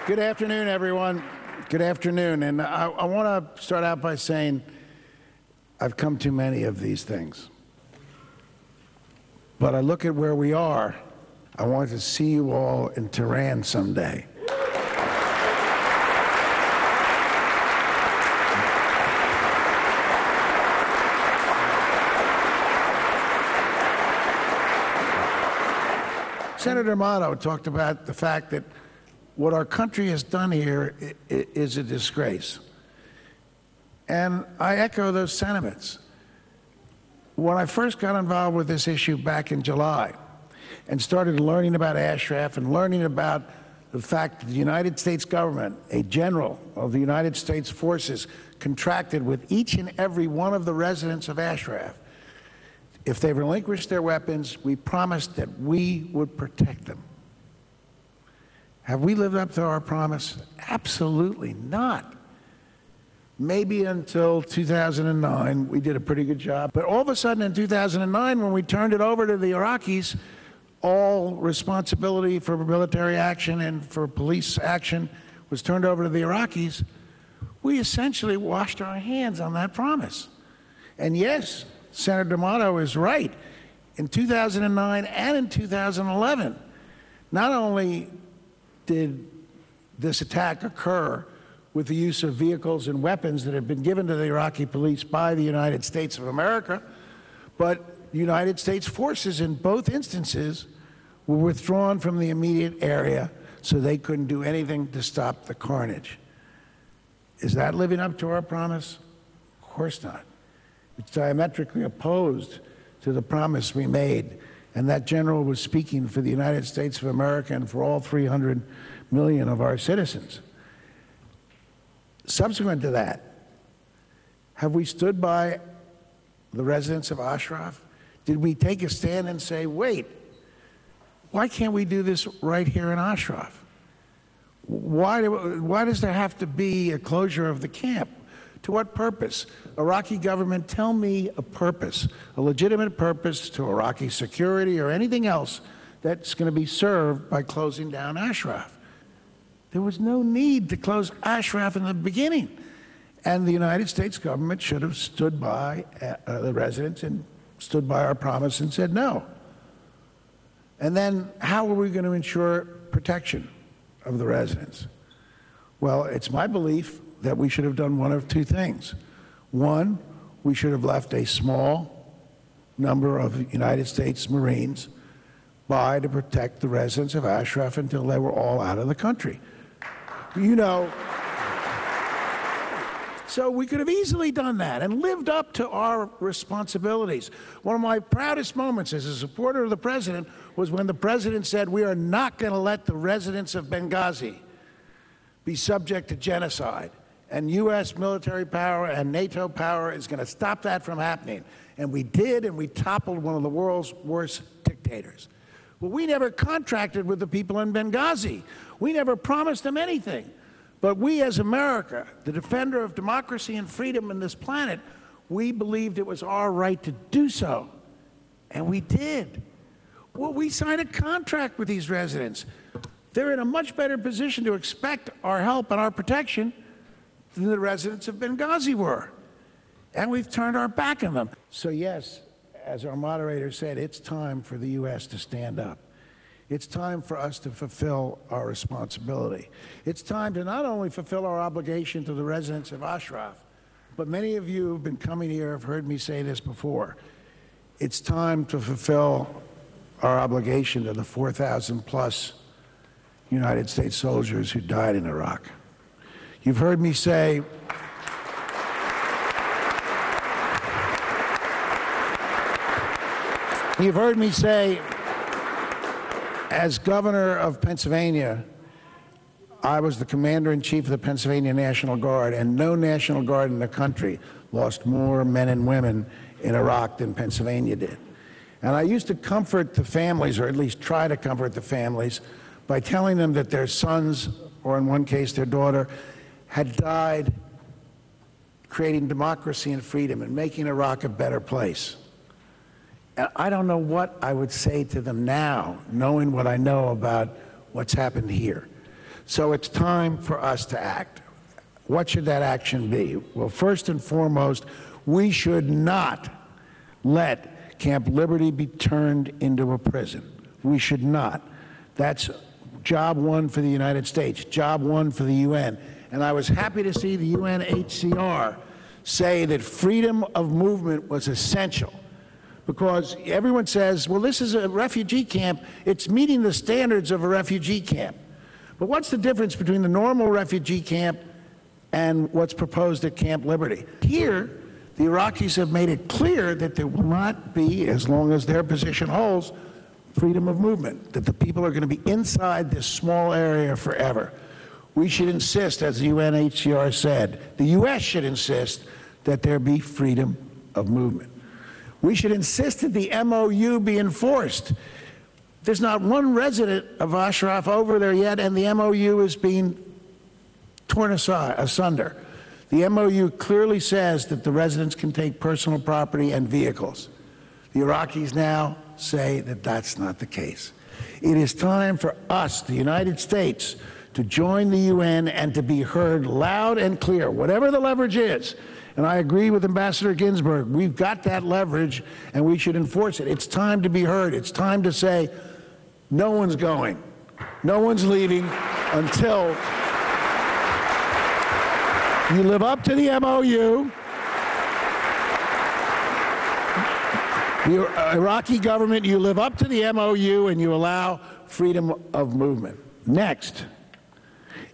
Good afternoon, everyone. Good afternoon. And I want to start out by saying I've come to many of these things. But I look at where we are. I want to see you all in Tehran someday. Senator Motto talked about the fact that what our country has done here is a disgrace. And I echo those sentiments. When I first got involved with this issue back in July and started learning about Ashraf and learning about the fact that the United States government, a general of the United States forces, contracted with each and every one of the residents of Ashraf. If they relinquished their weapons, we promised that we would protect them. Have we lived up to our promise? Absolutely not. Maybe until 2009, we did a pretty good job. But all of a sudden in 2009, when we turned it over to the Iraqis, all responsibility for military action and for police action was turned over to the Iraqis. We essentially washed our hands on that promise. And yes, Senator D'Amato is right. In 2009 and in 2011, not only did this attack occur with the use of vehicles and weapons that had been given to the Iraqi police by the United States of America, but United States forces in both instances were withdrawn from the immediate area so they couldn't do anything to stop the carnage. Is that living up to our promise? Of course not. It's diametrically opposed to the promise we made. And that general was speaking for the United States of America and for all 300 million of our citizens. Subsequent to that, have we stood by the residents of Ashraf? Did we take a stand and say, wait, why can't we do this right here in Ashraf? Why does there have to be a closure of the camp? To what purpose? Iraqi government, tell me a purpose, a legitimate purpose to Iraqi security or anything else that's going to be served by closing down Ashraf. There was no need to close Ashraf in the beginning. And the United States government should have stood by the residents and stood by our promise and said no. And then how are we going to ensure protection of the residents? Well, it's my belief that we should have done one of two things. One, we should have left a small number of United States Marines by to protect the residents of Ashraf until they were all out of the country. You know, so we could have easily done that and lived up to our responsibilities. One of my proudest moments as a supporter of the president was when the president said, we are not going to let the residents of Benghazi be subject to genocide. And U.S. military power and NATO power is going to stop that from happening. And we did, and we toppled one of the world's worst dictators. Well, we never contracted with the people in Benghazi. We never promised them anything. But we as America, the defender of democracy and freedom on this planet, we believed it was our right to do so. And we did. Well, we signed a contract with these residents. They're in a much better position to expect our help and our protection than the residents of Benghazi were. And we've turned our back on them. So yes, as our moderator said, it's time for the U.S. to stand up. It's time for us to fulfill our responsibility. It's time to not only fulfill our obligation to the residents of Ashraf, but many of you who've been coming here have heard me say this before. It's time to fulfill our obligation to the 4,000 plus United States soldiers who died in Iraq. You've heard me say, as governor of Pennsylvania, I was the commander-in-chief of the Pennsylvania National Guard, and no National Guard in the country lost more men and women in Iraq than Pennsylvania did. And I used to comfort the families, or at least try to comfort the families, by telling them that their sons, or in one case their daughter, had died creating democracy and freedom and making Iraq a better place. And I don't know what I would say to them now, knowing what I know about what's happened here. So it's time for us to act. What should that action be? Well, first and foremost, we should not let Camp Liberty be turned into a prison. We should not. That's job one for the United States, job one for the UN. And I was happy to see the UNHCR say that freedom of movement was essential, because everyone says, well, this is a refugee camp. It's meeting the standards of a refugee camp. But what's the difference between the normal refugee camp and what's proposed at Camp Liberty? Here, the Iraqis have made it clear that there will not be, as long as their position holds, freedom of movement, that the people are going to be inside this small area forever. We should insist, as the UNHCR said, the U.S. should insist that there be freedom of movement. We should insist that the MOU be enforced. There's not one resident of Ashraf over there yet, and the MOU is being torn asunder. The MOU clearly says that the residents can take personal property and vehicles. The Iraqis now say that that's not the case. It is time for us, the United States, to join the UN and to be heard loud and clear, whatever the leverage is. And I agree with Ambassador Ginsburg. We've got that leverage, and we should enforce it. It's time to be heard. It's time to say, no one's going. No one's leaving until you live up to the MOU. The Iraqi government, you live up to the MOU and you allow freedom of movement. Next,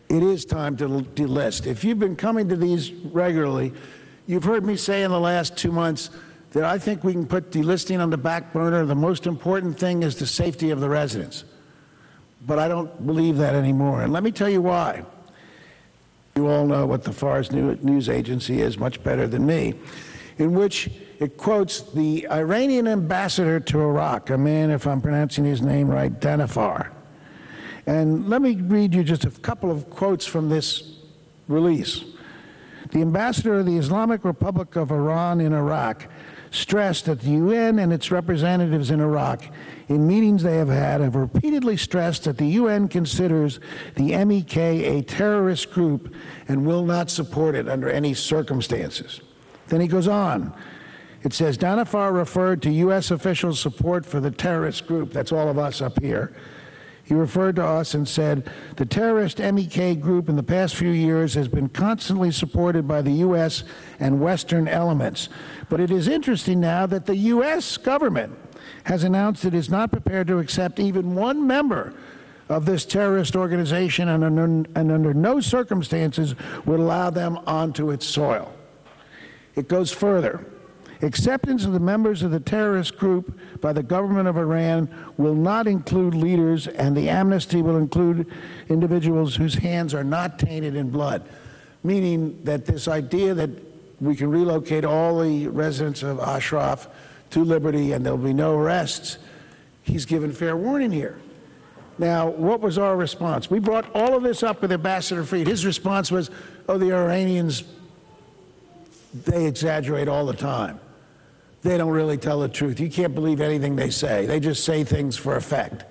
it is time to delist. If you've been coming to these regularly, you've heard me say in the last 2 months that I think we can put delisting on the back burner. The most important thing is the safety of the residents. But I don't believe that anymore. And let me tell you why. You all know what the Fars news agency is much better than me, in which it quotes the Iranian ambassador to Iraq, a man, if I'm pronouncing his name right, Danafar. And let me read you just a couple of quotes from this release. The ambassador of the Islamic Republic of Iran in Iraq stressed that the UN and its representatives in Iraq, in meetings they have had, have repeatedly stressed that the UN considers the MEK a terrorist group and will not support it under any circumstances. Then he goes on. It says, Danafar referred to U.S. officials' support for the terrorist group. That's all of us up here. He referred to us and said, the terrorist MEK group in the past few years has been constantly supported by the U.S. and Western elements. But it is interesting now that the U.S. government has announced it is not prepared to accept even one member of this terrorist organization and under no circumstances would allow them onto its soil. It goes further. Acceptance of the members of the terrorist group by the government of Iran will not include leaders, and the amnesty will include individuals whose hands are not tainted in blood. Meaning that this idea that we can relocate all the residents of Ashraf to Liberty and there'll be no arrests, he's given fair warning here. Now, what was our response? We brought all of this up with Ambassador Fried. His response was, oh, the Iranians, they exaggerate all the time. They don't really tell the truth. You can't believe anything they say. They just say things for effect.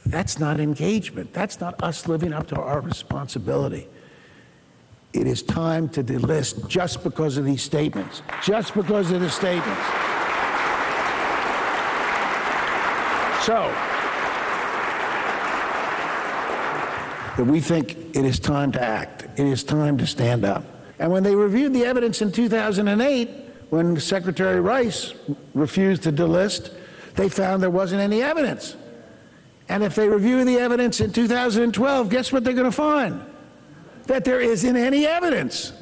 That's not engagement. That's not us living up to our responsibility. It is time to delist just because of these statements. Just because of the statements. So, that we think it is time to act. It is time to stand up. And when they reviewed the evidence in 2008, when Secretary Rice refused to delist, they found there wasn't any evidence. And if they review the evidence in 2012, guess what they're going to find? That there isn't any evidence.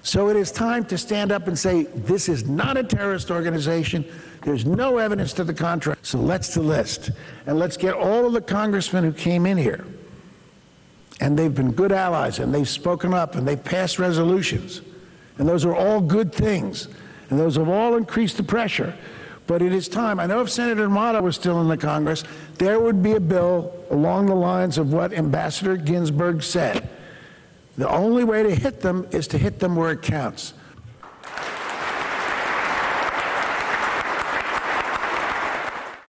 So it is time to stand up and say, this is not a terrorist organization. There's no evidence to the contrary. So let's delist. And let's get all of the congressmen who came in here. And they've been good allies, and they've spoken up, and they've passed resolutions. And those are all good things. And those have all increased the pressure. But it is time. I know if Senator Amato was still in the Congress, there would be a bill along the lines of what Ambassador Ginsburg said. The only way to hit them is to hit them where it counts.